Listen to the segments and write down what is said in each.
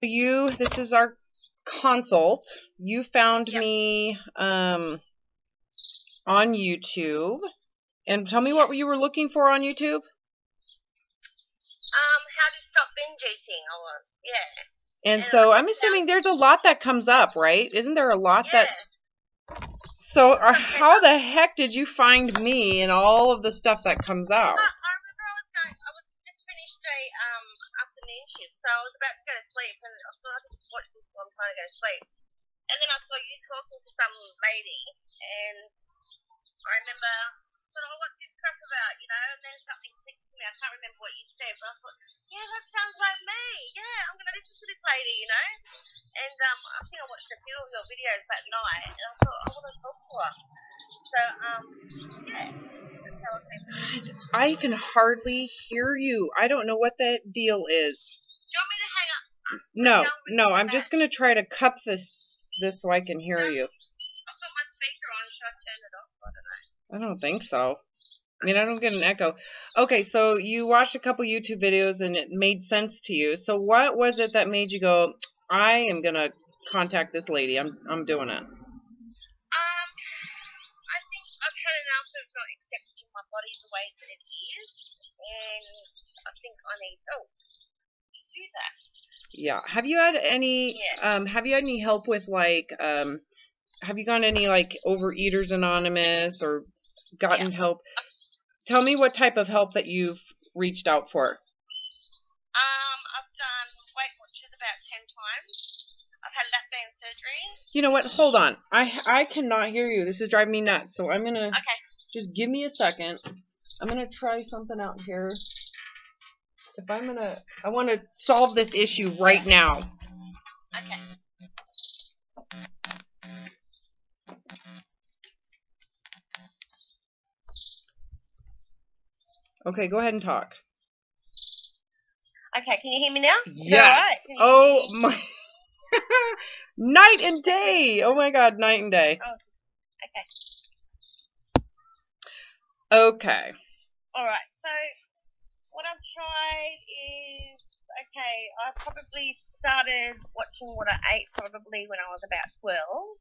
This is our consult. You found Yep. me on YouTube. And tell me Yep. what you were looking for on YouTube. How to stop binge eating. Yeah. And And so I I'm assuming there's a lot that comes up, right? Isn't there a lot yeah. So how the heck did you find me and all of the stuff that comes out? I remember I was just finished a afternoon shift, so I was about to go to sleep, and I thought I could just watch this while I'm trying to go to sleep. And then I saw you talking to some lady, and I remember, I thought, oh, what's this crap about, and then something clicked to me. I can't remember what you said, but I thought, yeah, that sounds like me. Yeah, I'm going to listen to this lady. And I think I watched a few of your videos that night, and I thought, I want to talk to her. So, yeah, that's how I came to it. I can hardly hear you. I don't know what that deal is. Do you want me to hang up? No, I'm just going to try to cup this so I can hear you. I've got my speaker on. Should I turn it off? I don't know. I don't think so. I mean, I don't get an echo. Okay, so you watched a couple YouTube videos and it made sense to you. So what was it that made you go, I am going to contact this lady. I'm doing it. I think I've had enough of not accepting my body the way that it is, and I think I need help to do that. Yeah. Have you had any help with have you gotten any like Overeaters Anonymous or gotten help? Tell me what type of help that you've reached out for. I've done Weight Watchers about 10 times. I've had lap band surgery. You know what? Hold on. I cannot hear you. This is driving me nuts. So I'm gonna just give me a second. I'm gonna try something out here. I want to solve this issue right now. Okay. Okay, go ahead and talk. Okay, can you hear me now? Yes. Oh my. Night and day. Oh my God, night and day. Oh, okay. Okay. All right. So what I've tried is, I probably started watching what I ate probably when I was about 12.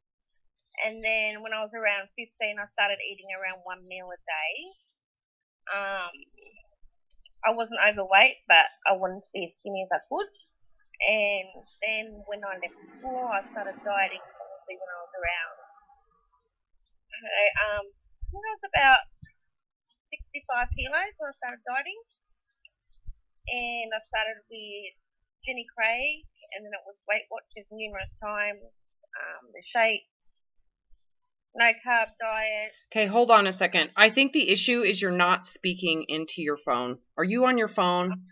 And then when I was around 15, I started eating around 1 meal a day. I wasn't overweight, but I wanted to be as skinny as I could. And then when I left school, I started dieting probably when I was around, I think I was about 65 kilos when I started dieting. And I started with Jenny Craig, and then it was Weight Watchers numerous times, the shake, no carb diet. Okay, hold on a second. I think the issue is you're not speaking into your phone. Are you on your phone?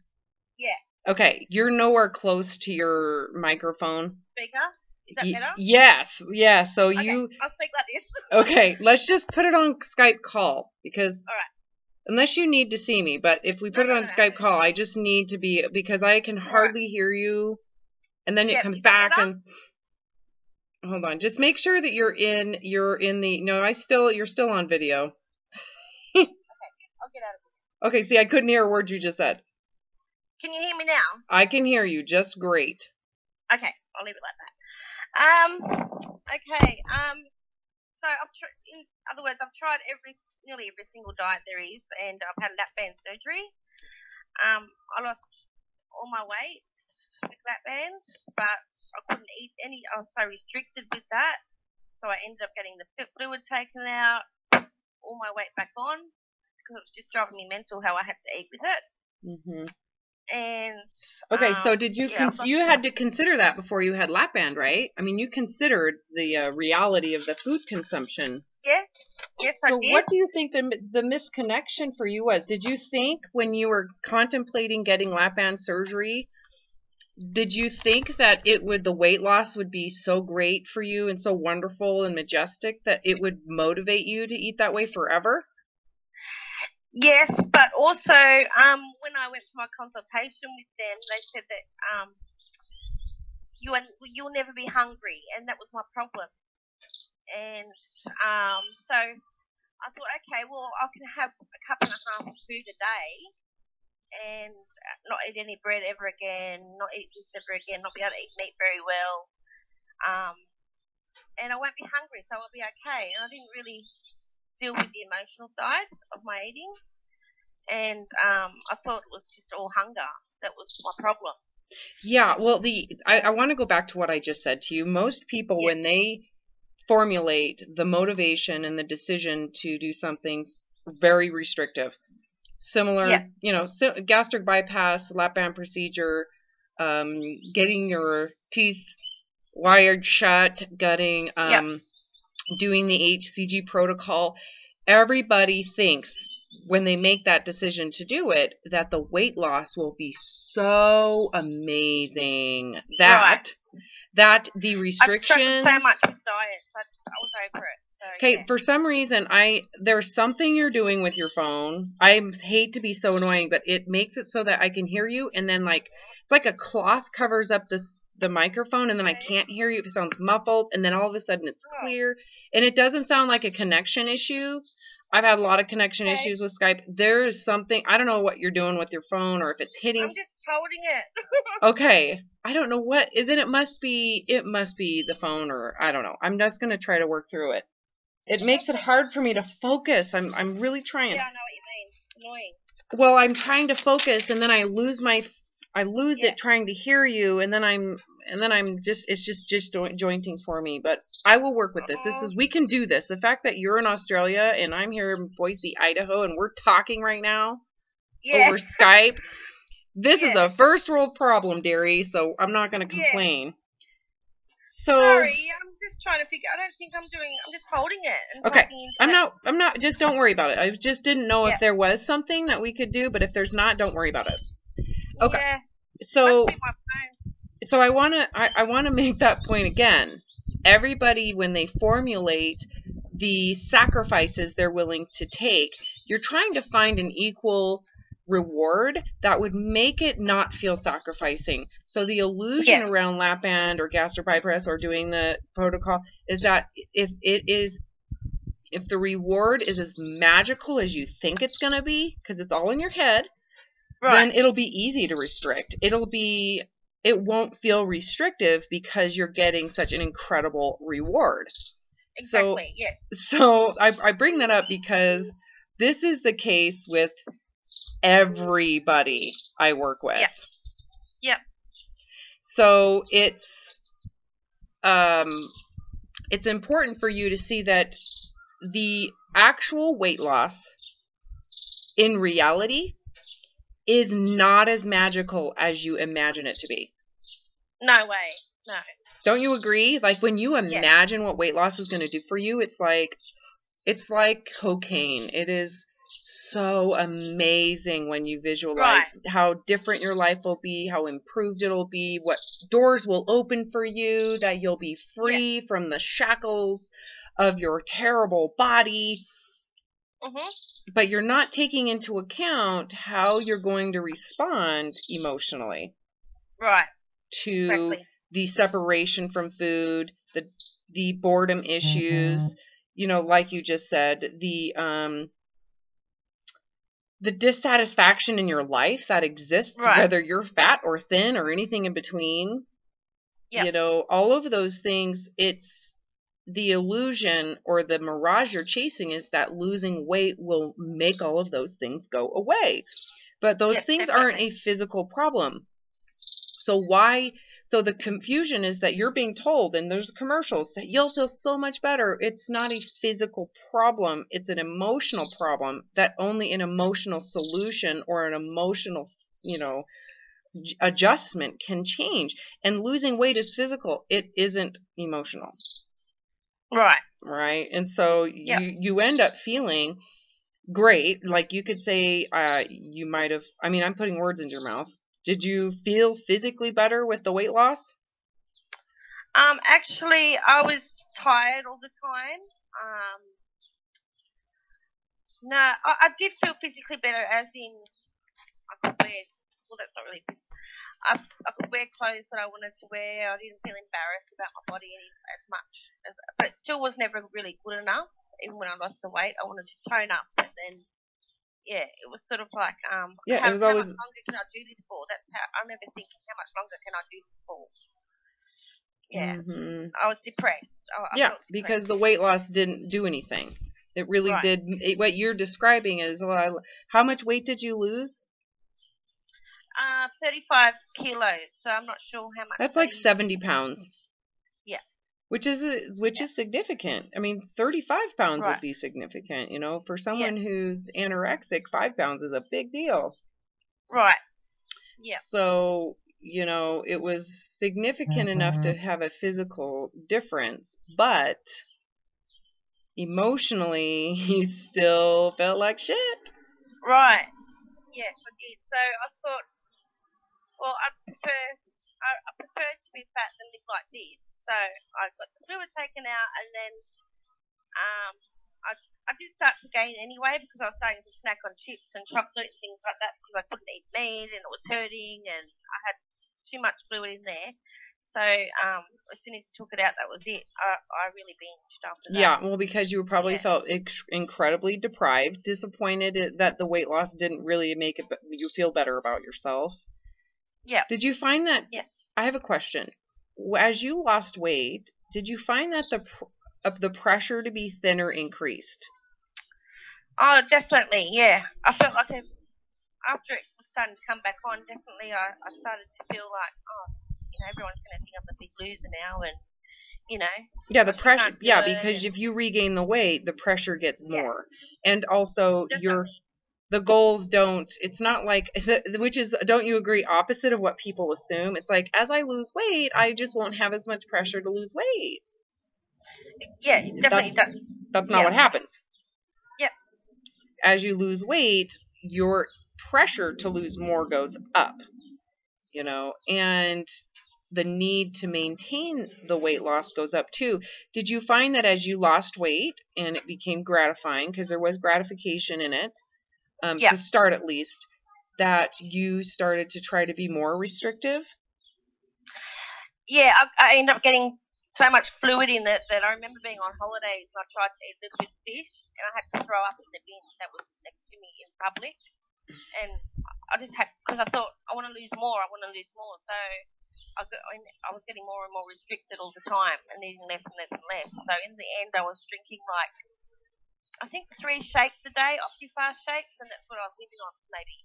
Yeah. Okay, you're nowhere close to your microphone. Speaker? Is that better? Yes, yeah. So okay, I'll speak like this. Okay, let's just put it on Skype call because. All right. Unless you need to see me, but if we put it on Skype call, I just need to be because I can hardly hear you, and then it comes back and. Hold on, just make sure that you're in the. No, you're still on video. Okay, I'll get out of it. Okay, see, I couldn't hear a word you just said. Can you hear me now? I can hear you just great. Okay, I'll leave it like that. Okay. So in other words, I've tried nearly every single diet there is, and I've had lap band surgery. I lost all my weight with lap bands, but I couldn't eat any. I was so restricted with that, so I ended up getting the fluid taken out, all my weight back on, because it was just driving me mental how I had to eat with it. Mm-hmm. And okay, so did you you had to consider that before you had lap band, right? I mean, you considered the reality of the food consumption. Yes, I did. So what do you think the misconnection for you was? Did you think when you were contemplating getting lap band surgery, did you think that the weight loss would be so great for you and so wonderful and majestic that it would motivate you to eat that way forever? Yes, but also when I went for my consultation with them, they said that you'll never be hungry, and that was my problem. And so I thought, okay, well, I can have a cup and a half of food a day, and not eat any bread ever again, not eat this ever again, not be able to eat meat very well. And I won't be hungry, so I'll be okay. And I didn't really deal with the emotional side of my eating, and I thought it was just all hunger that was my problem. Yeah, well, I want to go back to what I just said to you. Most people, when they formulate the motivation and the decision to do something very restrictive, similar, gastric bypass, lap band procedure, getting your teeth wired shut, gutting, doing the HCG protocol, everybody thinks when they make that decision to do it that the weight loss will be so amazing that the restrictions. I struggled so much with diet, so I was over it. So, okay, for some reason, there's something you're doing with your phone. I hate to be so annoying, but it makes it so that I can hear you, and then it's like a cloth covers up the microphone, and then I can't hear you. It sounds muffled, and then all of a sudden it's clear, and it doesn't sound like a connection issue. I've had a lot of connection issues with Skype. There is something, I don't know what you're doing with your phone, or if it's hitting. I'm just holding it. Okay. I don't know what, then it must be the phone, or I don't know. I'm just going to try to work through it. It makes it hard for me to focus. I'm really trying. Yeah, I know what you mean. It's annoying. Well, I'm trying to focus, and then I lose it trying to hear you, and then it's just disjointing for me. But I will work with this. We can do this. The fact that you're in Australia and I'm here in Boise, Idaho, and we're talking right now over Skype. This is a first world problem, dearie. So I'm not going to complain. So sorry, I'm just trying to figure. I don't think I'm just holding it. And okay, I'm not. Just don't worry about it. I just didn't know if there was something that we could do, but if there's not, don't worry about it. Okay. Yeah. So I wanna make that point again. Everybody, when they formulate the sacrifices they're willing to take, you're trying to find an equal reward that would make it not feel sacrificing. So the illusion around lap band or gastric bypass or doing the protocol is that if the reward is as magical as you think it's going to be, because it's all in your head, then it'll be easy to restrict. It won't feel restrictive because you're getting such an incredible reward. Exactly, So I bring that up because this is the case with everybody I work with. Yep. So it's important for you to see that the actual weight loss in reality is not as magical as you imagine it to be. No way. No. Don't you agree? Like when you imagine what weight loss is going to do for you, it's like cocaine. It is so amazing when you visualize how different your life will be, how improved it'll be, what doors will open for you, that you'll be free from the shackles of your terrible body. But you're not taking into account how you're going to respond emotionally. To the separation from food, the boredom issues, like you just said, the dissatisfaction in your life that exists, whether you're fat or thin or anything in between. All of those things, it's the illusion or the mirage you're chasing is that losing weight will make all of those things go away. But those things aren't a physical problem. So the confusion is that you're being told, and there's commercials, that you'll feel so much better. It's not a physical problem. It's an emotional problem that only an emotional solution or an emotional, adjustment can change. And losing weight is physical. It isn't emotional. Right. And so you end up feeling great. Like you could say, you might have, I'm putting words into your mouth. Did you feel physically better with the weight loss? Actually, I was tired all the time. No, I did feel physically better, as in I could wear, well, that's not really physical. I could wear clothes that I wanted to wear. I didn't feel embarrassed about my body as much. But it still was never really good enough. Even when I lost the weight, I wanted to tone up. But then, it was sort of like, Yeah, it was how always much longer can I do this for? That's how I remember thinking, how much longer can I do this for? Yeah, I was depressed. I yeah, felt depressed. because the weight loss didn't do anything. It really Right. did. What you're describing is, well, how much weight did you lose? 35 kilos. So I'm not sure how much. That's like 70 pounds. Yeah. Which is significant. I mean, 35 pounds Right. would be significant. You know, for someone who's anorexic, 5 pounds is a big deal. Right. Yeah. So, you know, it was significant enough to have a physical difference, but emotionally, you still felt like shit. Right. Yes, I did. So I thought, well, I prefer to be fat than live like this. So I got the fluid taken out, and then I did start to gain anyway because I was starting to snack on chips and chocolate and things like that because I couldn't eat meat and it was hurting and I had too much fluid in there. So as soon as you took it out, that was it. I really binged after that. Yeah, well, because you probably felt incredibly deprived, disappointed that the weight loss didn't really make you feel better about yourself. Yeah. Did you find that? Yeah. I have a question. As you lost weight, did you find that the pressure to be thinner increased? Oh, definitely. Yeah, I felt like after it was starting to come back on, definitely I started to feel like, oh, you know, everyone's going to think I'm a big loser now, and you know. Yeah, the pressure. Yeah, because if you regain the weight, the pressure gets more, and also the goals don't. It's not like which is, don't you agree? Opposite of what people assume. It's like, as I lose weight, I just won't have as much pressure to lose weight. Yeah, definitely. That's not what happens. Yep. As you lose weight, your pressure to lose more goes up. You know, and the need to maintain the weight loss goes up too. Did you find that as you lost weight and it became gratifying, because there was gratification in it, to start at least, that you started to try to be more restrictive? Yeah, I ended up getting so much fluid in it that I remember being on holidays and I tried to eat a little bit of fish and I had to throw up in the bin that was next to me in public. And I just had, because I thought, I want to lose more. So I was getting more and more restricted all the time and eating less and less and less. So in the end, I was drinking like, I think 3 shakes a day, OptiFast shakes, and that's what I was living on for maybe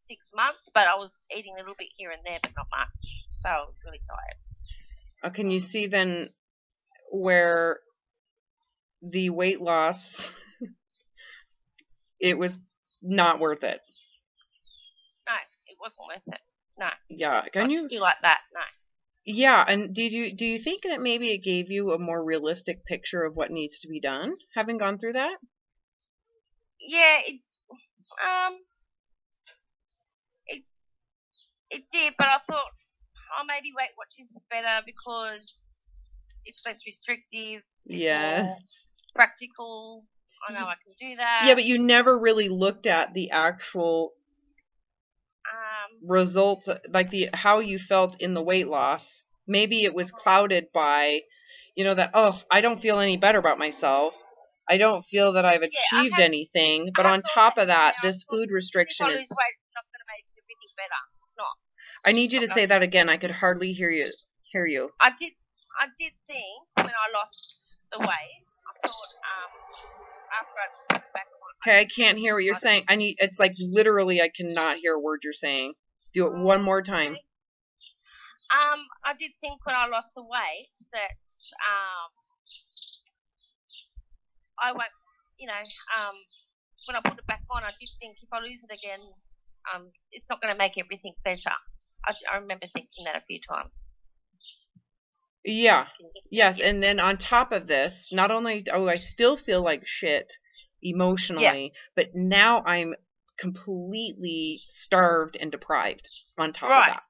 6 months. But I was eating a little bit here and there, but not much. So I was really tired. Can you see then where the weight loss, it was not worth it? No, it wasn't worth it. No. Yeah. Can you feel like that? No. Yeah, and do you think that maybe it gave you a more realistic picture of what needs to be done, having gone through that? Yeah, it did, but I thought, oh, maybe Weight Watchers is better because it's less restrictive. It's more practical. I know I can do that. Yeah, but you never really looked at the actual results, like how you felt in the weight loss. Maybe it was clouded by, you know, that, oh, I don't feel any better about myself. I don't feel that I've achieved anything. But on top of that, this food restriction is. If I lose weight, it's not going to make everything better. It's not. I need you to say that again. I could hardly hear you. I did think when I lost the weight, I thought after I put it back on. Okay, I can't hear what you're saying. It's like literally I cannot hear a word you're saying. Do it one more time. I did think when I lost the weight that I won't, you know, when I put it back on, I did think if I lose it again, it's not going to make everything better. I remember thinking that a few times. Yeah. Yes, and then on top of this, not only I still feel like shit emotionally, but now I'm completely starved and deprived on top of that.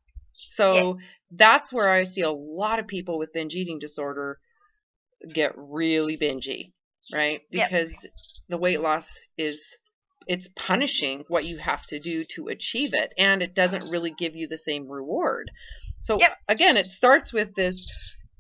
So that's where I see a lot of people with binge eating disorder get really bingy, right? Because the weight loss it's punishing what you have to do to achieve it, and it doesn't really give you the same reward. So again, it starts with this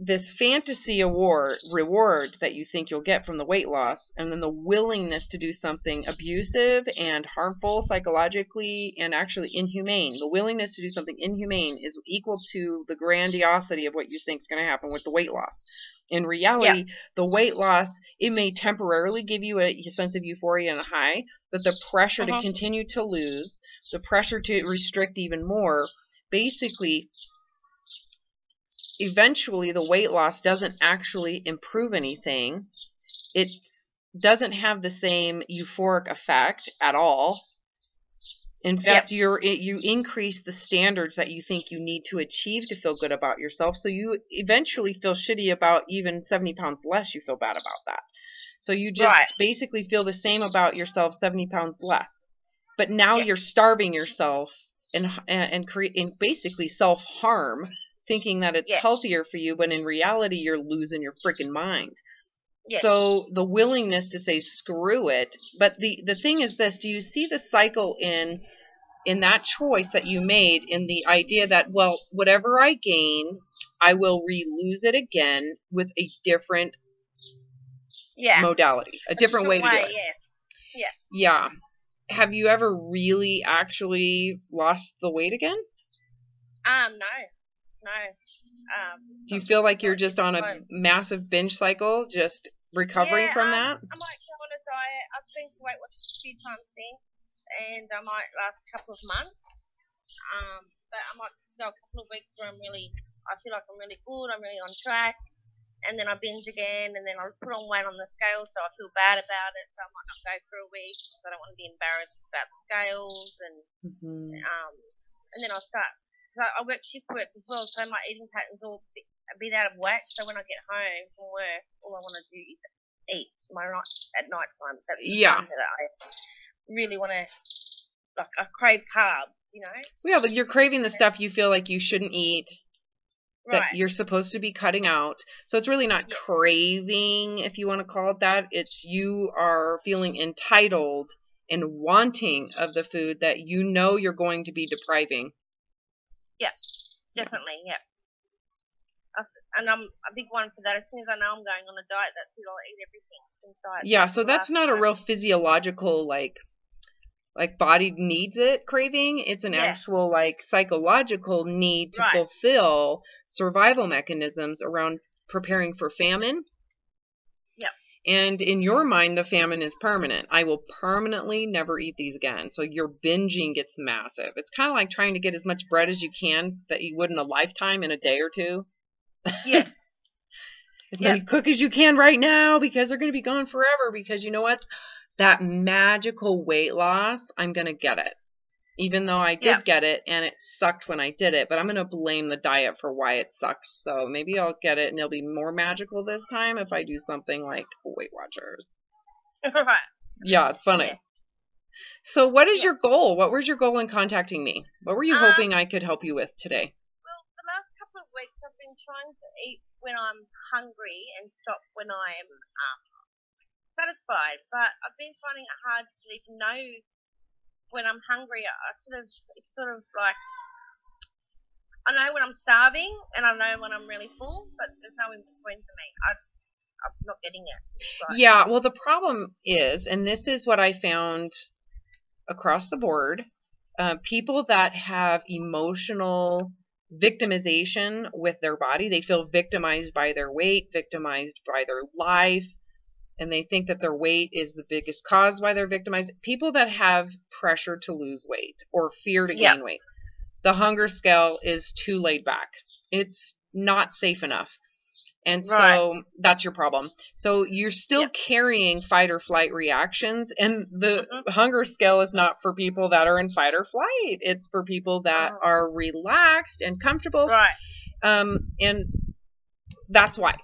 this fantasy reward that you think you'll get from the weight loss, and then the willingness to do something abusive and harmful psychologically and actually inhumane. The willingness to do something inhumane is equal to the grandiosity of what you think is going to happen with the weight loss. In reality, the weight loss, it may temporarily give you a sense of euphoria and a high, but the pressure to continue to lose, the pressure to restrict even more, basically, eventually the weight loss doesn't actually improve anything. It doesn't have the same euphoric effect at all. In fact, you increase the standards that you think you need to achieve to feel good about yourself. So you eventually feel shitty about even 70 pounds less. You feel bad about that. So you just basically feel the same about yourself 70 pounds less. But now you're starving yourself and basically self-harm, thinking that it's healthier for you, but in reality, you're losing your freaking mind. Yes. So the willingness to say screw it, but the thing is this: do you see the cycle in that choice that you made, in the idea that, well, whatever I gain, I will lose it again with a different modality, a different way to do it. Yeah. Have you ever really actually lost the weight again? No. Do you feel like you're just on a massive binge cycle, just recovering from that? I might go on a diet. I've been to Weight Watchers a few times since, and I might last a couple of months. But I might go a couple of weeks where I feel like I'm really good, I'm really on track, and then I binge again, and then I put on weight on the scale, so I feel bad about it, so I might not go for a week because I don't want to be embarrassed about the scales, and then I'll start. So I work shift work as well, so my eating pattern's all a bit out of whack. So when I get home from work, all I want to do is eat at night time. That's the time that I really want to, like, I crave carbs, you know? Yeah, but you're craving the stuff you feel like you shouldn't eat, that you're supposed to be cutting out. So it's really not craving, if you want to call it that. It's you are feeling entitled and wanting of the food that you know you're going to be depriving. Yeah, definitely, And I'm a big one for that. As soon as I know I'm going on a diet, that's it. I'll eat everything inside. Yeah, so that's not a real physiological, like body needs it craving. It's an actual, like, psychological need to fulfill survival mechanisms around preparing for famine. Yep. And in your mind, the famine is permanent. I will permanently never eat these again. So your binging gets massive. It's kind of like trying to get as much bread as you can that you would in a lifetime in a day or two. Yes. As many cook as you can right now, because they're going to be gone forever. Because you know what? That magical weight loss, I'm going to get it. Even though I did get it and it sucked when I did it. But I'm going to blame the diet for why it sucked. So maybe I'll get it and it'll be more magical this time if I do something like Weight Watchers. Yeah, it's funny. Yeah. So what is your goal? What was your goal in contacting me? What were you hoping I could help you with today? Well, the last couple of weeks I've been trying to eat when I'm hungry and stop when I'm satisfied. But I've been finding it hard to even know when I'm hungry. It's sort of like, I know when I'm starving and I know when I'm really full, but there's no in between for me. I'm not getting it. Yeah, well, the problem is, and this is what I found across the board, people that have emotional victimization with their body, they feel victimized by their weight, victimized by their life, and they think that their weight is the biggest cause why they're victimized. People that have pressure to lose weight or fear to gain weight, the hunger scale is too laid back. It's not safe enough. And so that's your problem. So you're still carrying fight or flight reactions, and the hunger scale is not for people that are in fight or flight. It's for people that are relaxed and comfortable. Right. And that's why.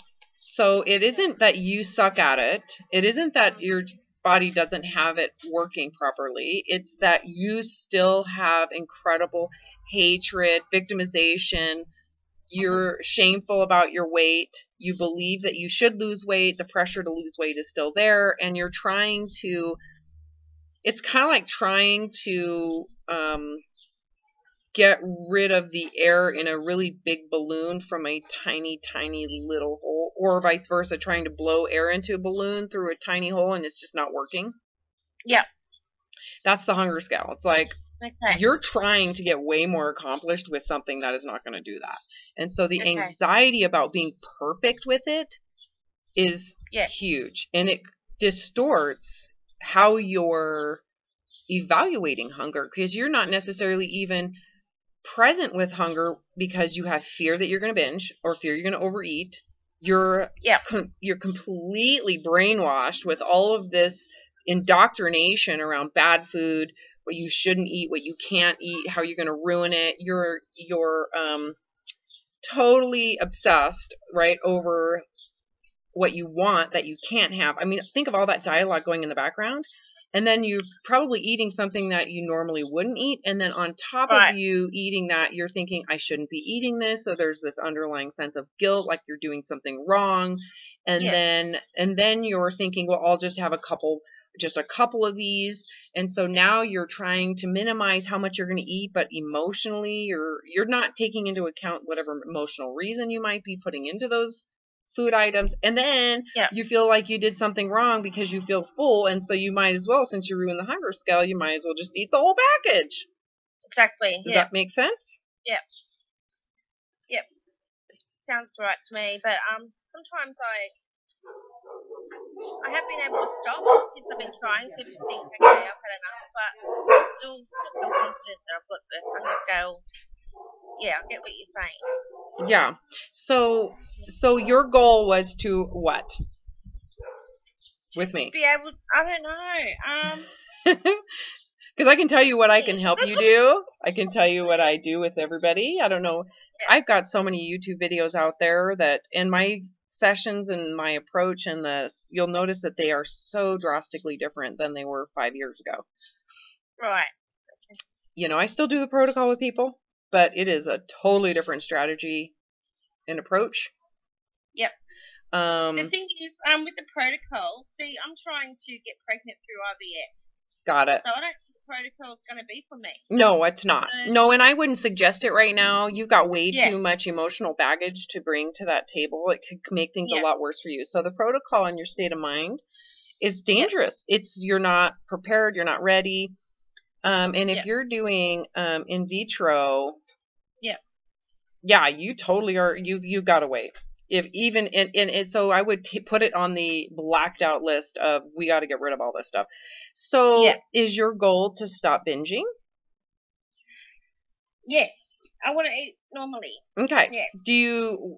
So it isn't that you suck at it. It isn't that your body doesn't have it working properly. It's that you still have incredible hatred, victimization. You're shameful about your weight. You believe that you should lose weight. The pressure to lose weight is still there. And you're trying to, it's kind of like trying to get rid of the air in a really big balloon from a tiny, tiny little hole, or vice versa, trying to blow air into a balloon through a tiny hole and it's just not working. Yeah. That's the hunger scale. It's like, Okay. you're trying to get way more accomplished with something that is not going to do that. And so the Okay. anxiety about being perfect with it is Yeah. huge. And it distorts how you're evaluating hunger, because you're not necessarily even present with hunger because you have fear that you're going to binge or fear you're going to overeat. You're completely brainwashed with all of this indoctrination around bad food, what you shouldn't eat, what you can't eat, how you're going to ruin it. You're totally obsessed, right, over what you want that you can't have. I mean, think of all that dialogue going in the background. And then you're probably eating something that you normally wouldn't eat. And then on top of you eating that, you're thinking, I shouldn't be eating this. So there's this underlying sense of guilt, like you're doing something wrong. And then you're thinking, well, I'll just have just a couple of these. And so now you're trying to minimize how much you're going to eat, but emotionally, you're not taking into account whatever emotional reason you might be putting into those food items, and then you feel like you did something wrong because you feel full, and so you might as well, since you ruined the hunger scale, you might as well just eat the whole package. Exactly. Does that make sense? Yep. Sounds right to me, but sometimes I have been able to stop since I've been trying to think, okay, I've had enough, but I still feel confident that I've got the hunger scale. Yeah, I get what you're saying. Yeah. So your goal was to what? With me? Be able, I don't know. Because I can tell you what I can help you do. I can tell you what I do with everybody. I don't know. Yeah. I've got so many YouTube videos out there that in my sessions and my approach and this, you'll notice that they are so drastically different than they were 5 years ago. Right. Okay. You know, I still do the protocol with people, but it is a totally different strategy and approach. Yep. The thing is, with the protocol, see, I'm trying to get pregnant through IVF. Got it. So I don't think the protocol is going to be for me. No, it's not. So, no, and I wouldn't suggest it right now. You've got way too much emotional baggage to bring to that table. It could make things a lot worse for you. So the protocol and your state of mind is dangerous. You're not prepared. You're not ready. And if you're doing in vitro, you totally are. You got to wait. If even and so I would put it on the blacked out list of we got to get rid of all this stuff. So is your goal to stop binging? Yes, I want to eat normally. Okay. Yes.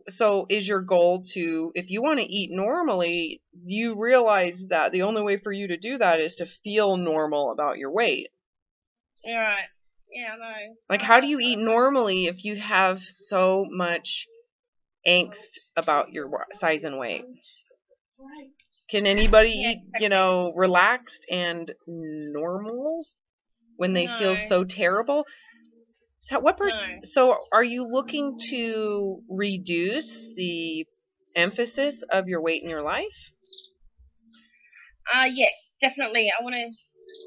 So is your goal to, if you want to eat normally, you realize that the only way for you to do that is to feel normal about your weight. Right. Yeah, I know. Like, how do you eat normally if you have so much angst about your size and weight? Can anybody eat, relaxed and normal when they feel so terrible? So what person? So are you looking to reduce the emphasis of your weight in your life? Yes, definitely. I want to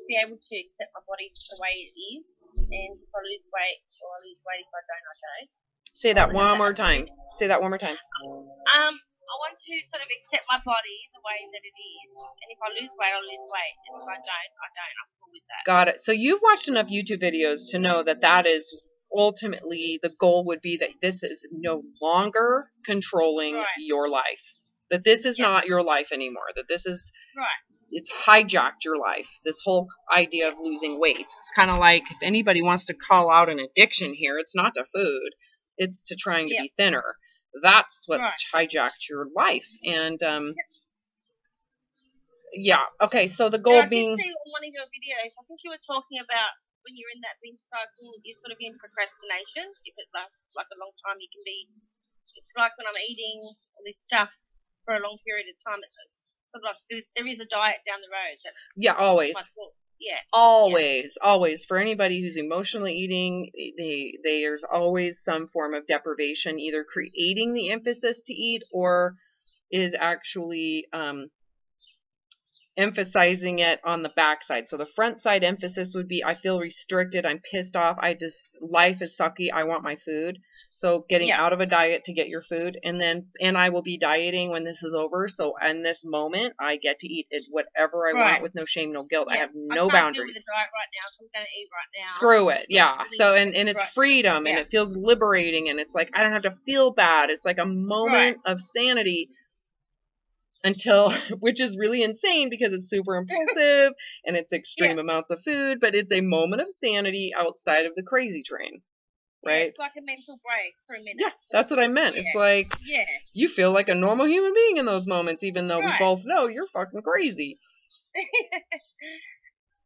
be able to accept my body the way it is, and if I lose weight or I lose weight, if I don't. Say that one more time. Say that one more time. I want to sort of accept my body the way that it is, and if I lose weight, I lose weight, and if I don't, I don't. I'm cool with that. Got it. So you've watched enough YouTube videos to know that is ultimately the goal would be that this is no longer controlling your life. That this is not your life anymore. That this is it's hijacked your life. This whole idea of losing weight. It's kind of like if anybody wants to call out an addiction here, it's not to food. It's to trying to be thinner. That's what's hijacked your life. And okay. So the goal being. I did see on one of your videos. I think you were talking about when you're in that binge cycle, you're sort of in procrastination. If it lasts like a long time, you can be. It's like when I'm eating all this stuff for a long period of time. It's sort of like there is a diet down the road. Always. Always. Always. For anybody who's emotionally eating, there's always some form of deprivation, either creating the emphasis to eat or is actually emphasizing it on the backside. So the front side emphasis would be, I feel restricted, I'm pissed off, life is sucky, I want my food. So getting out of a diet to get your food, and I will be dieting when this is over. So in this moment, I get to eat it whatever I want with no shame, no guilt. I have no boundaries. Deal with the diet right now, so I'm going to eat right now. Screw it, yeah. So and it's freedom, and it feels liberating, and it's like I don't have to feel bad. It's like a moment of sanity. Until, which is really insane because it's super impulsive and it's extreme amounts of food, but it's a moment of sanity outside of the crazy train, right? Yeah, it's like a mental break for a minute. Yeah, that's what I meant. Yeah. It's like, you feel like a normal human being in those moments, even though we both know you're fucking crazy.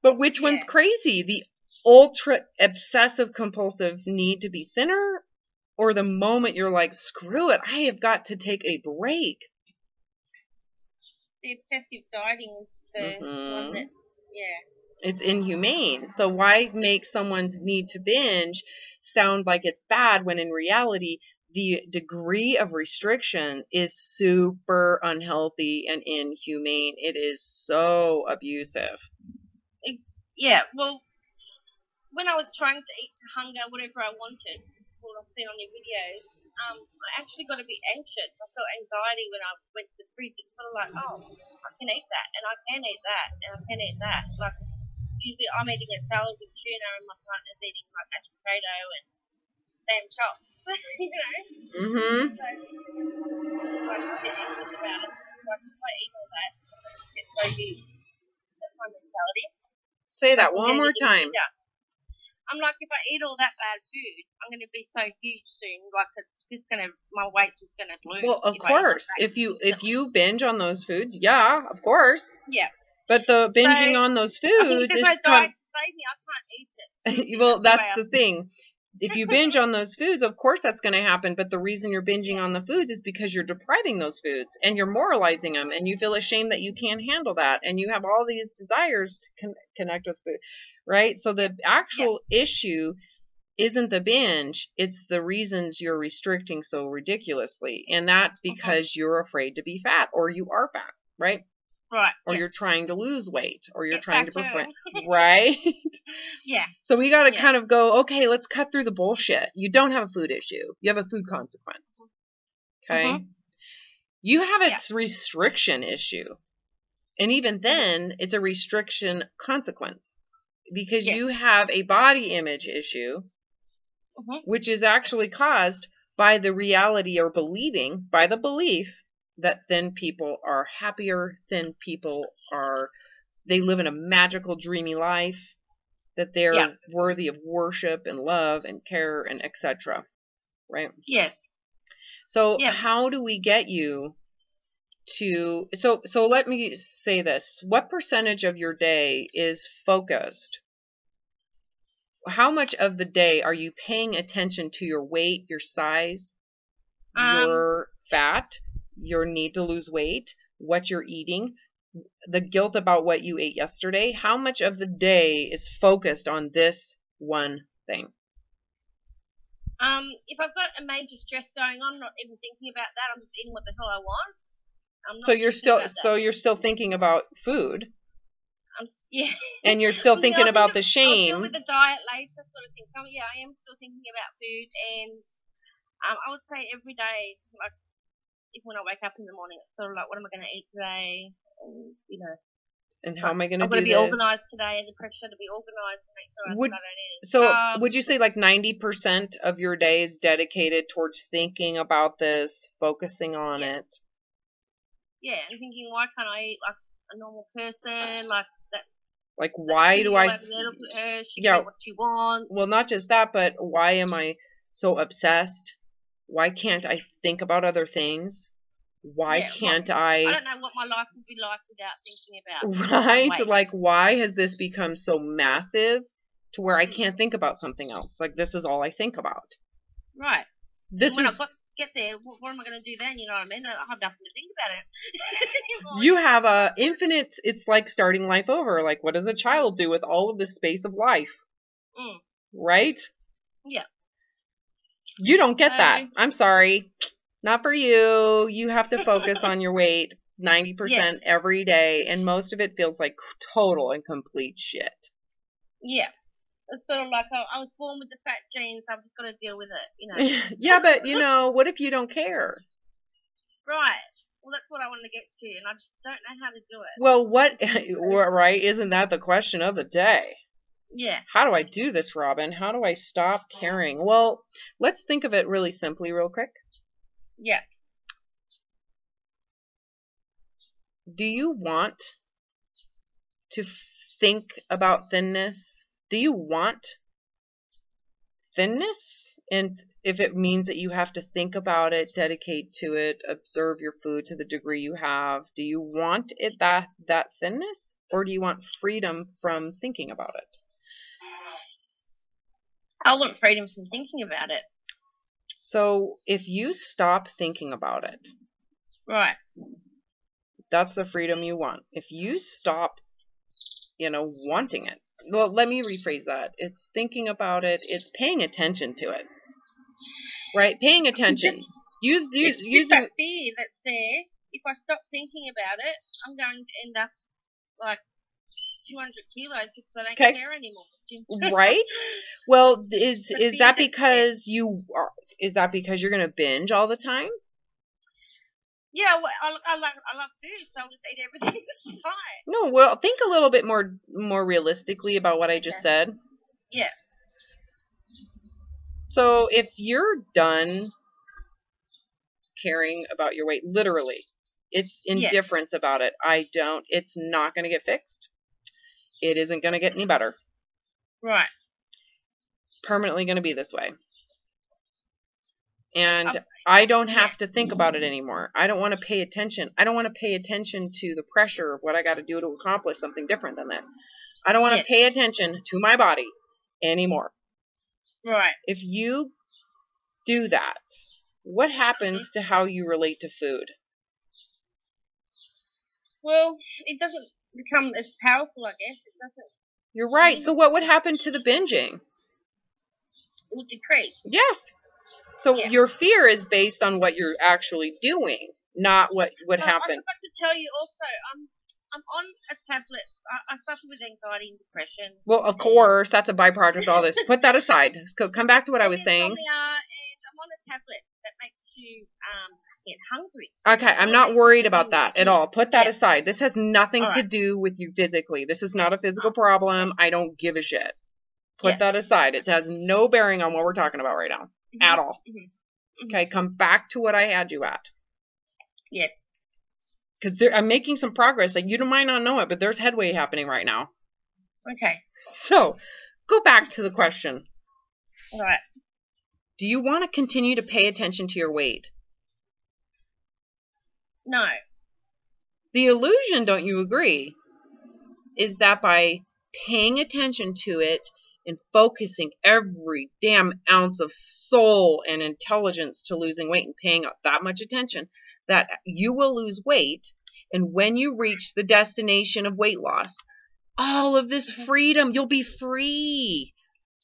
But which one's crazy? The ultra obsessive compulsive need to be thinner, or the moment you're like, screw it, I have got to take a break? The obsessive dieting is the one that, it's inhumane. So why make someone's need to binge sound like it's bad when in reality the degree of restriction is super unhealthy and inhumane? It is so abusive. Well, when I was trying to eat to hunger whatever I wanted, what I've seen on your videos, I actually got a bit anxious. I felt anxiety when I went to the fridge. It's sort of like, oh, I can eat that, and I can eat that, and I can eat that. Like, usually I'm eating a salad with tuna, and my partner's eating like mashed potato and lamb chops, you know? Mm-hmm. So, I get anxious about it. So if I eat all that, I get so huge. That's my mentality. Say that one more time. I'm like, if I eat all that bad food, I'm going to be so huge soon. Like, it's just going to, my weight's just going to balloon. Well, of course, if you binge on those foods, of course. Yeah. But the binging on those foods is my diet to save me. I can't eat it. Well, that's the thing. If you binge on those foods, of course that's going to happen. But the reason you're binging on the foods is because you're depriving those foods and you're moralizing them, and you feel ashamed that you can't handle that, and you have all these desires to connect with food, right? So the actual issue isn't the binge; it's the reasons you're restricting so ridiculously, and that's because you're afraid to be fat, or you are fat, right? Right. Or you're trying to lose weight, or you're trying to prevent, right? Yeah. So we got to kind of go, okay, let's cut through the bullshit. You don't have a food issue. You have a food consequence. Okay? You have a restriction issue. And even then, it's a restriction consequence. Because you have a body image issue, which is actually caused by the reality or believing, by the belief that thin people are happier, thin people they live in a magical, dreamy life, that they're worthy of worship and love and care and etc. Right? Yes. So how do we get you to, so let me say this. What percentage of your day is focused? How much of the day are you paying attention to your weight, your size, your fat, your need to lose weight, what you're eating, the guilt about what you ate yesterday? How much of the day is focused on this one thing? If I've got a major stress going on, not even thinking about that, I'm just eating what the hell I want. I'm not you're still thinking about food. Yeah. And you're still thinking about the shame. I'll deal with the diet later, sort of thing. So I am still thinking about food, and I would say every day, like, even when I wake up in the morning, it's sort of like, what am I going to eat today? And, you know. And how am I going to do this? I've got to be organised today, and the pressure to be organised and make sure I don't eat. So would you say like 90% of your day is dedicated towards thinking about this, focusing on it? Yeah, and thinking, why can't I eat like a normal person? Like that. Like, why do I? She can eat what she wants. Well, not just that, but why am I so obsessed? Why can't I think about other things? Why can't I don't know what my life would be like without thinking about. Right? Like, why has this become so massive to where I can't think about something else? Like, this is all I think about. Right. When I get there, what am I going to do then? You know what I mean? I have nothing to think about it. You have a infinite, it's like starting life over. Like, what does a child do with all of the space of life? Right? Yeah. You don't get that. I'm sorry. Not for you. You have to focus on your weight. 90% Yes. every day, and most of it feels like total and complete shit. Yeah. It's sort of like, I was born with the fat genes, I've just got to deal with it, you know. Yeah, but, what if you don't care? Right. Well, that's what I want to get to, and I just don't know how to do it. Well, right? Isn't that the question of the day? Yeah. How do I do this, Robin? How do I stop caring? Well, let's think of it really simply real quick. Yeah. Do you want to think about thinness? Do you want thinness? And if it means that you have to think about it, dedicate to it, observe your food to the degree you have, do you want it that thinness? Or do you want freedom from thinking about it? I want freedom from thinking about it. So if you stop thinking about it, Right. that's the freedom you want. If you stop, wanting it. Well, let me rephrase that. It's thinking about it. It's paying attention to it. Right? Paying attention. It's Using that fear that's there. If I stop thinking about it, I'm going to end up like 200 kilos because I don't care anymore. Right? Well, is fear that that's because is that because you're going to binge all the time? Yeah, well, I love food, so I'll just eat everything inside. No, well, think a little bit more realistically about what I just said. Yeah. So if you're done caring about your weight, literally, it's indifference about it. It's not going to get fixed. It isn't going to get any better. Right. Permanently going to be this way. And I don't have to think about it anymore. I don't want to pay attention. I don't want to pay attention to the pressure of what I got to do to accomplish something different than this. I don't want to pay attention to my body anymore. Right. If you do that, what happens to how you relate to food? Well, it doesn't become as powerful, I guess. It doesn't. You're right. So what would happen to the binging? It would decrease. Yes. So your fear is based on what you're actually doing, not what would happen. I forgot to tell you also, I'm on a tablet. I suffer with anxiety and depression. Well, of course, that's a byproduct of all this. Put that aside. Come back to what I was saying. And I'm on a tablet that makes you get hungry. Okay, I'm not worried about that at all. Put that aside. This has nothing to do with you physically. This is not a physical problem. I don't give a shit. Put that aside. It has no bearing on what we're talking about right now. At all. Okay, come back to what I had you at. Yes. Because I'm making some progress. Like, you might not know it, but there's headway happening right now. Okay. So, go back to the question. All right. Do you want to continue to pay attention to your weight? No. The illusion, don't you agree, is that by paying attention to it and focusing every damn ounce of soul and intelligence to losing weight and paying that much attention, that you will lose weight. And when you reach the destination of weight loss, all of this freedom, you'll be free.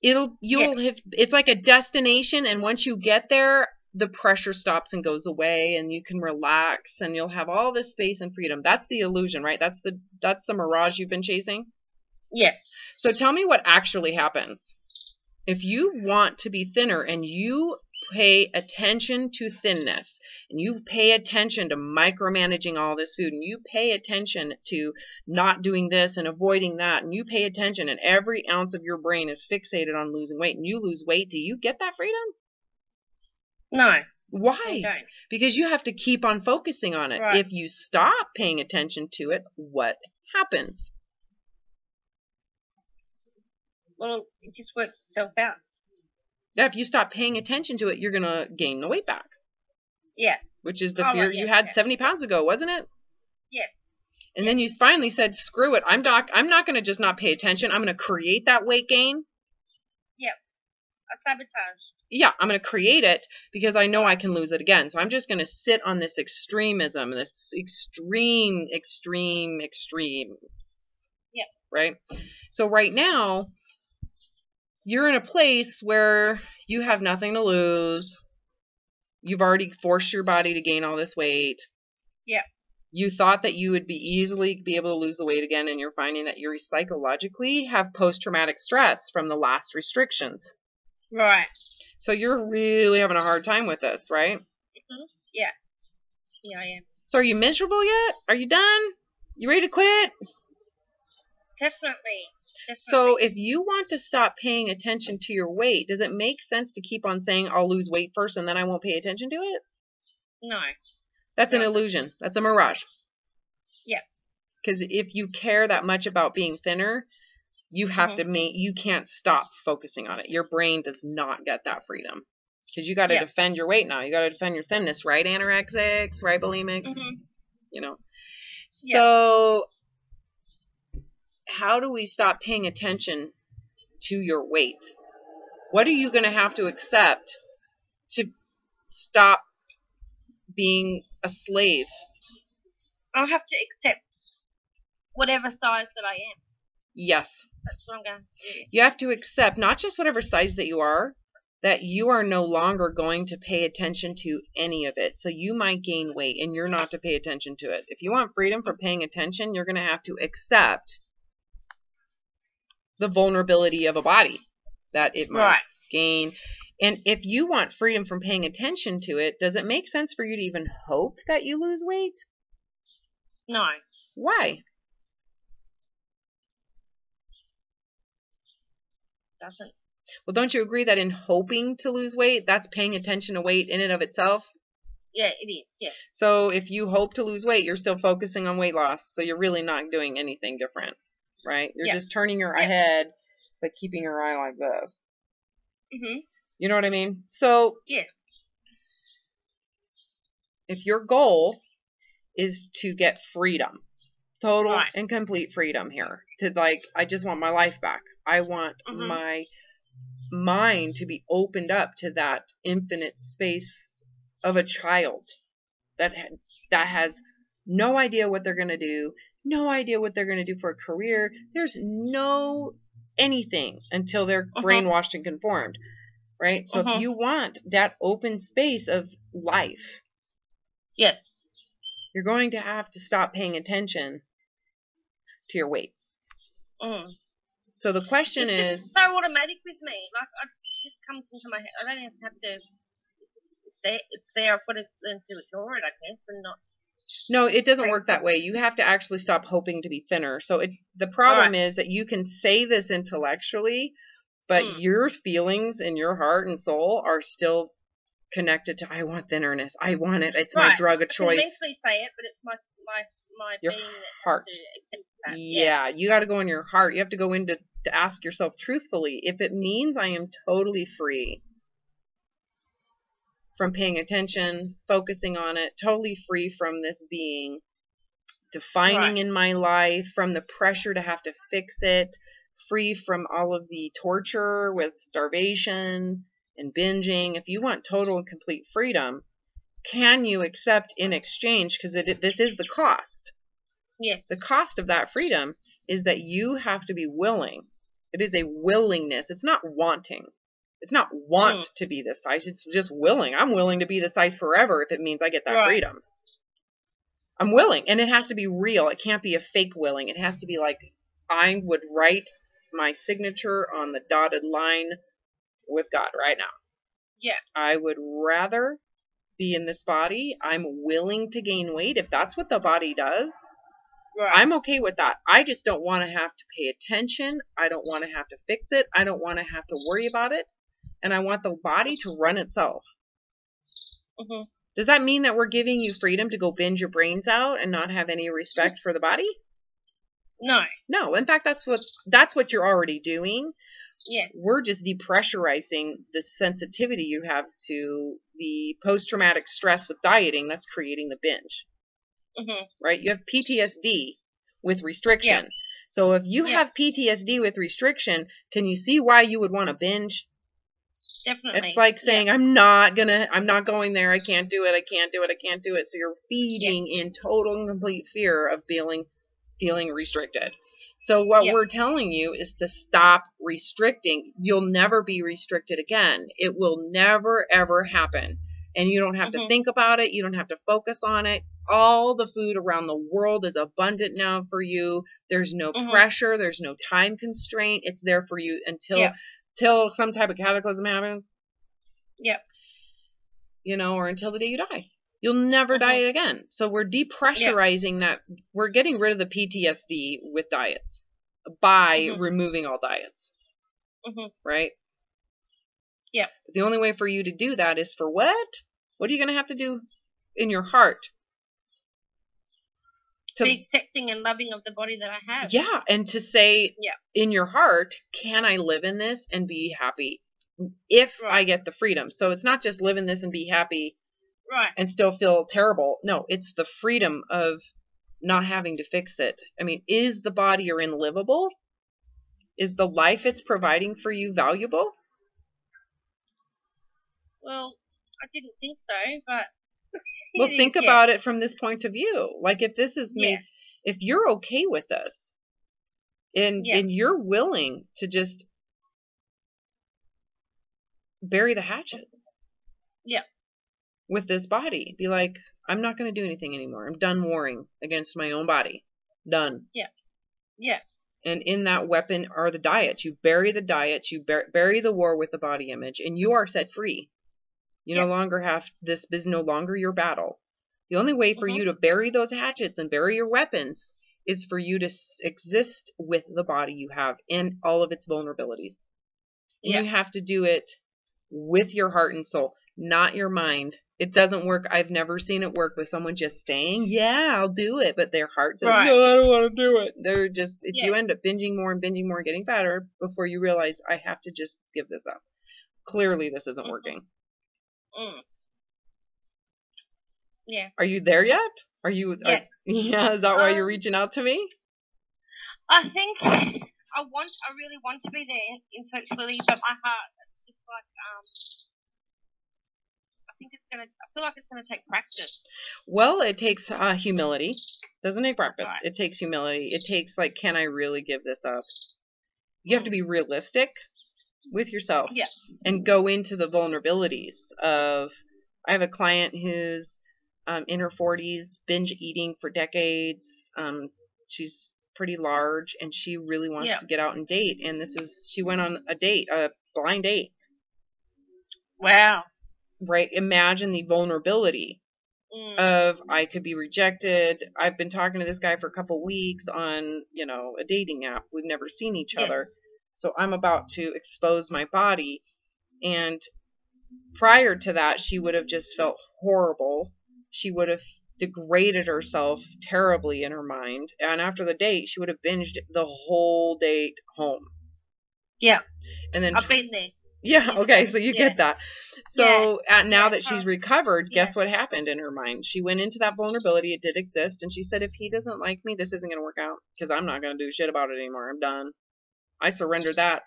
It's like a destination. And once you get there, the pressure stops and goes away and you can relax and you'll have all this space and freedom. That's the illusion, right? That's the mirage you've been chasing. Yes. So tell me what actually happens. If you want to be thinner and you pay attention to thinness and you pay attention to micromanaging all this food and you pay attention to not doing this and avoiding that and you pay attention and every ounce of your brain is fixated on losing weight and you lose weight, do you get that freedom? No. Why? I don't. Because you have to keep on focusing on it. Right. If you stop paying attention to it, what happens? Well, it just works itself out. Yeah, if you stop paying attention to it, you're going to gain the weight back. Yeah. Which is the fear you had 70 pounds ago, wasn't it? Yeah. And then you finally said, screw it. I'm not going to just not pay attention. I'm going to create that weight gain. Yeah. I sabotaged. Yeah, I'm going to create it because I know I can lose it again. So I'm just going to sit on this extremism, this extremes. Yeah. Right? So right now, you're in a place where you have nothing to lose. You've already forced your body to gain all this weight. Yeah. You thought that you would easily be able to lose the weight again, and you're finding that you psychologically have post-traumatic stress from the last restrictions. Right. So you're really having a hard time with this, right? Mm-hmm. Yeah. Yeah, I am. So are you miserable yet? Are you done? You ready to quit? Definitely. So if you want to stop paying attention to your weight, does it make sense to keep on saying, I'll lose weight first and then I won't pay attention to it? No. That's an illusion. That's a mirage. Yeah. Because if you care that much about being thinner, you have to you can't stop focusing on it. Your brain does not get that freedom. Because you got to defend your weight now. You got to defend your thinness, right? Anorexics, right? Bulimics, you know. So how do we stop paying attention to your weight? What are you going to have to accept to stop being a slave? I'll have to accept whatever size that I am. Yes. That's what I'm going to do. You have to accept not just whatever size that you are, that you are no longer going to pay attention to any of it. So you might gain weight and you're not to pay attention to it. If you want freedom from paying attention, you're going to have to accept the vulnerability of a body that it might gain. And if you want freedom from paying attention to it, does it make sense for you to even hope that you lose weight? No. Why? Doesn't. Well, don't you agree that in hoping to lose weight, that's paying attention to weight in and of itself? Yeah, it is, yes. So if you hope to lose weight, you're still focusing on weight loss. So you're really not doing anything different, right? You're just turning your head, but keeping your eye like this. You know what I mean? So if your goal is to get freedom, total and complete freedom here, to like, I just want my life back. I want my mind to be opened up to that infinite space of a child that has no idea what they're going to do, no idea what they're going to do for a career. There's no anything until they're brainwashed and conformed, right? So if you want that open space of life, you're going to have to stop paying attention to your weight. So the question is, it's so automatic with me. Like, it just comes into my head. I don't even have to. It's there. I've got to learn to ignore it, I guess, and not. No, it doesn't work that way. You have to actually stop hoping to be thinner. So the problem is that you can say this intellectually, but your feelings in your heart and soul are still connected to, I want thinnerness. I want it. It's my drug of choice. It makes me say it, but it's my your being heart. to accept that. Yeah, you got to go in your heart. You have to go in to ask yourself truthfully, if it means I am totally free from paying attention, focusing on it, totally free from this being defining in my life, from the pressure to have to fix it, free from all of the torture with starvation and binging. If you want total and complete freedom, can you accept in exchange, because this is the cost. Yes. The cost of that freedom is that you have to be willing. It is a willingness. It's not wanting. It's not want to be this size. It's just willing. I'm willing to be this size forever if it means I get that freedom. I'm willing. And it has to be real. It can't be a fake willing. It has to be like, I would write my signature on the dotted line with God right now. Yeah. I would rather be in this body. I'm willing to gain weight if that's what the body does. I'm okay with that. I just don't want to have to pay attention. I don't want to have to fix it. I don't want to have to worry about it. And I want the body to run itself. Does that mean that we're giving you freedom to go binge your brains out and not have any respect for the body? No. No. In fact, that's what you're already doing. Yes. We're just depressurizing the sensitivity you have to the post-traumatic stress with dieting that's creating the binge. Right? You have PTSD with restriction. So if you have PTSD with restriction, can you see why you would want to binge? Definitely. It's like saying, I'm not going there. I can't do it. I can't do it. I can't do it. So you're feeding in total and complete fear of feeling restricted. So what we're telling you is to stop restricting. You'll never be restricted again. It will never, ever happen. and you don't have to think about it. You don't have to focus on it. All the food around the world is abundant now for you. There's no pressure. There's no time constraint. It's there for you until till some type of cataclysm happens. Yep. You know, or until the day you die. You'll never diet again. So we're depressurizing that. We're getting rid of the PTSD with diets by removing all diets. Right? Yeah. The only way for you to do that is for what? What are you going to have to do in your heart? To be accepting and loving of the body that I have. Yeah. And to say in your heart, can I live in this and be happy if I get the freedom? So it's not just live in this and be happy. Right. And still feel terrible. No, it's the freedom of not having to fix it. I mean, is the body you're in livable? Is the life it's providing for you valuable? Well, I didn't think so, but... Well, think about it from this point of view. Like, if this is made... If you're okay with this, and you're willing to just bury the hatchet. Yeah. With this body. Be like, I'm not going to do anything anymore. I'm done warring against my own body. Done. Yeah. Yeah. And in that weapon are the diets. You bury the diets. You bury the war with the body image. And you are set free. You no longer have... This is no longer your battle. The only way for you to bury those hatchets and bury your weapons is for you to exist with the body you have and all of its vulnerabilities. And you have to do it with your heart and soul, not your mind. It doesn't work. I've never seen it work with someone just saying, yeah, I'll do it. But their heart says, no, I don't want to do it. They're just, you end up binging more and getting fatter before you realize I have to just give this up. Clearly this isn't working. Yeah. Are you there yet? Are you, is that why you're reaching out to me? I think I really want to be there intellectually, but my heart, it's just like, I feel like it's gonna take practice. Well, it takes humility. Doesn't take practice. Right. It takes humility. It takes like, can I really give this up? You have to be realistic with yourself. Yeah. And go into the vulnerabilities of. I have a client who's in her 40s, binge eating for decades. She's pretty large, and she really wants to get out and date. And she went on a blind date. Wow. Right? Imagine the vulnerability of I could be rejected. I've been talking to this guy for a couple weeks on, a dating app. We've never seen each other. So I'm about to expose my body. And prior to that, she would have just felt horrible. She would have degraded herself terribly in her mind. And after the date, she would have binged the whole date home. Yeah. And then I've been there. Yeah, okay, so you get that. So now that she's recovered, guess what happened in her mind? She went into that vulnerability. It did exist. And she said, if he doesn't like me, this isn't going to work out because I'm not going to do shit about it anymore. I'm done. I surrendered that.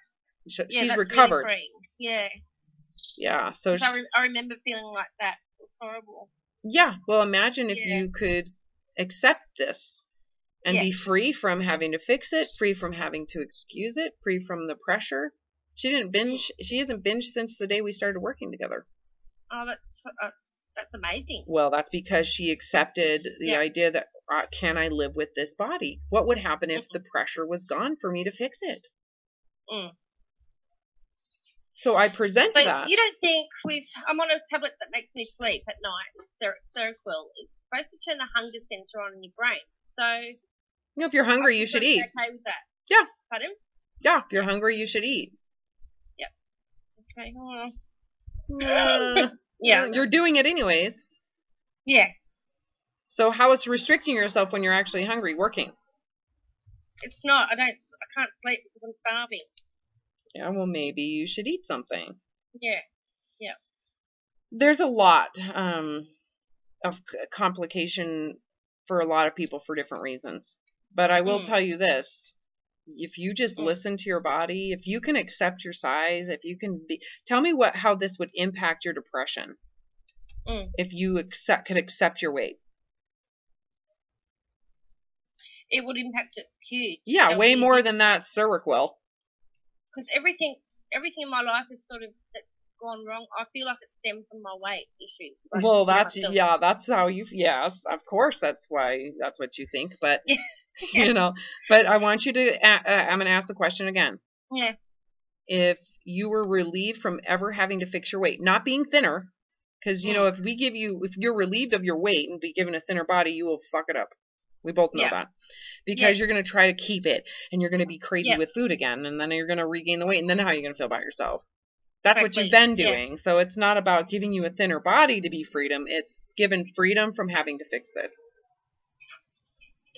She's recovered. Really yeah. Yeah. So I remember feeling like that. It was horrible. Yeah. Well, imagine if you could accept this and be free from having to fix it, free from having to excuse it, free from the pressure. She didn't binge. She hasn't binged since the day we started working together. Oh, that's amazing. Well, that's because she accepted the idea that can I live with this body? What would happen if the pressure was gone for me to fix it? So I present that. You don't think I'm on a tablet that makes me sleep at night, Seroquel. It's supposed to turn the hunger sensor on in your brain. So if you're hungry, you should eat. Okay with that? Yeah. Pardon? Yeah, if you're hungry, you should eat. Okay. You're doing it anyways. Yeah. So how is restricting yourself when you're actually hungry working? It's not. I can't sleep because I'm starving. Yeah, well, maybe you should eat something. Yeah. Yeah. There's a lot of complication for a lot of people for different reasons. But I will tell you this. If you just listen to your body, if you can accept your size, if you can tell me how this would impact your depression. If you could accept your weight. It would impact it huge. Yeah, way more than that Seroquel. Because everything in my life is sort of that's gone wrong, I feel like it stemmed from my weight issue. Like, Well, myself. that's how you, yes, of course, that's what you think, but, Yeah. but I want you to, I'm going to ask the question again. Yeah. If you were relieved from ever having to fix your weight, not being thinner, because, if you're relieved of your weight and be given a thinner body, you will fuck it up. We both know that. Because you're going to try to keep it, and you're going to be crazy with food again, and then you're going to regain the weight, and then how are you going to feel about yourself? That's what you've been doing. Yeah. So it's not about giving you a thinner body to be freedom. It's given freedom from having to fix this.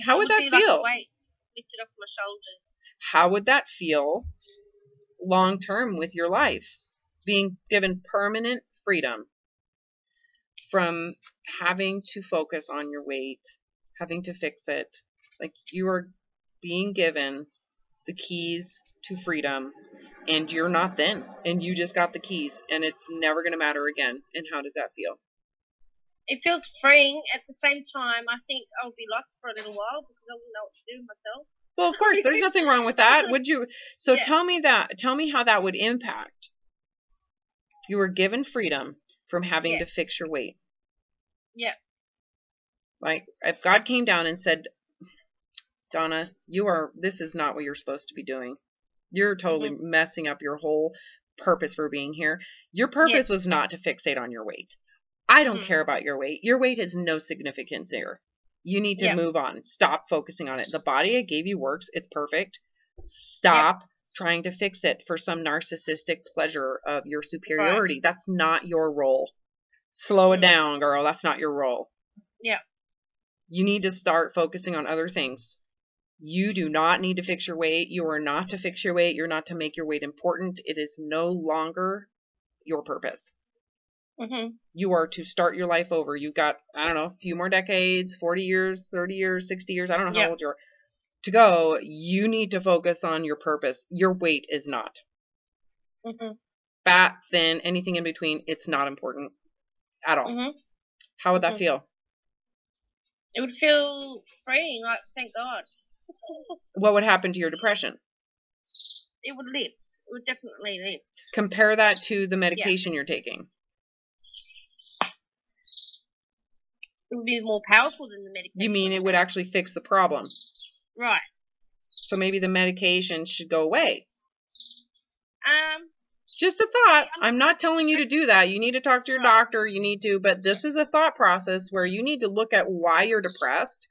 How would that feel? Like a weight lifted off my shoulders. How would that feel long term with your life? Being given permanent freedom from having to focus on your weight, having to fix it. Like you are being given the keys to freedom, and you're not thin, and you just got the keys, and it's never going to matter again. And how does that feel? It feels freeing. At the same time, I think I'll be lost for a little while because I wouldn't know what to do with myself. Well, of course, there's nothing wrong with that. Would you? So tell me how that would impact. You were given freedom from having to fix your weight. Yeah. Like if God came down and said, Donna, this is not what you're supposed to be doing. You're totally messing up your whole purpose for being here. Your purpose was not to fixate on your weight. I don't care about your weight. Your weight has no significance here. You need to move on. Stop focusing on it. The body I gave you works. It's perfect. Stop trying to fix it for some narcissistic pleasure of your superiority. Right. That's not your role. Slow it down, girl. That's not your role. Yeah. You need to start focusing on other things. You do not need to fix your weight. You are not to fix your weight. You're not to make your weight important. It is no longer your purpose. You are to start your life over. You've got, I don't know, a few more decades, 40 years, 30 years, 60 years. I don't know how old you are to go. You need to focus on your purpose. Your weight is not. Fat, thin, anything in between. It's not important at all. How would that feel? It would feel freeing. Like, thank God. What would happen to your depression? It would lift. It would definitely lift. Compare that to the medication you're taking. It would be more powerful than the medication. You mean it would actually fix the problem? Right. So maybe the medication should go away. Just a thought. I'm not telling you to do that. You need to talk to your doctor. You need to, but this is a thought process where you need to look at why you're depressed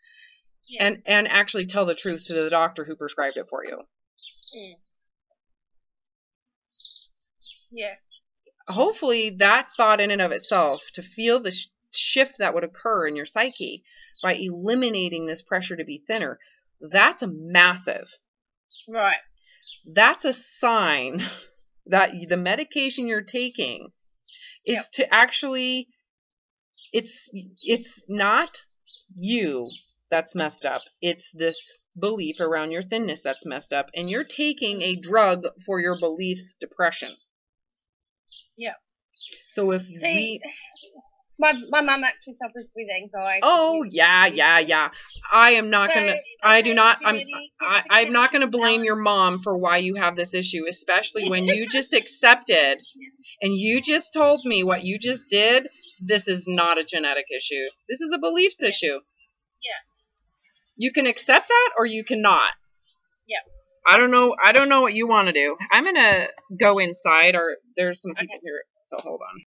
and actually tell the truth to the doctor who prescribed it for you. Yeah. Hopefully that thought in and of itself, to feel the shift that would occur in your psyche by eliminating this pressure to be thinner, that's a massive. Right. That's a sign that the medication you're taking is to actually, it's not you that's messed up. It's this belief around your thinness that's messed up. And you're taking a drug for your belief's depression. Yeah. So if my mum actually suffers with anxiety. Oh yeah. I'm not gonna blame your mom for why you have this issue, especially when you just accepted and you just told me what you just did. This is not a genetic issue. This is a beliefs issue. Yeah. You can accept that or you cannot. Yeah. I don't know what you want to do. I'm gonna go inside, or there's some people here, so hold on.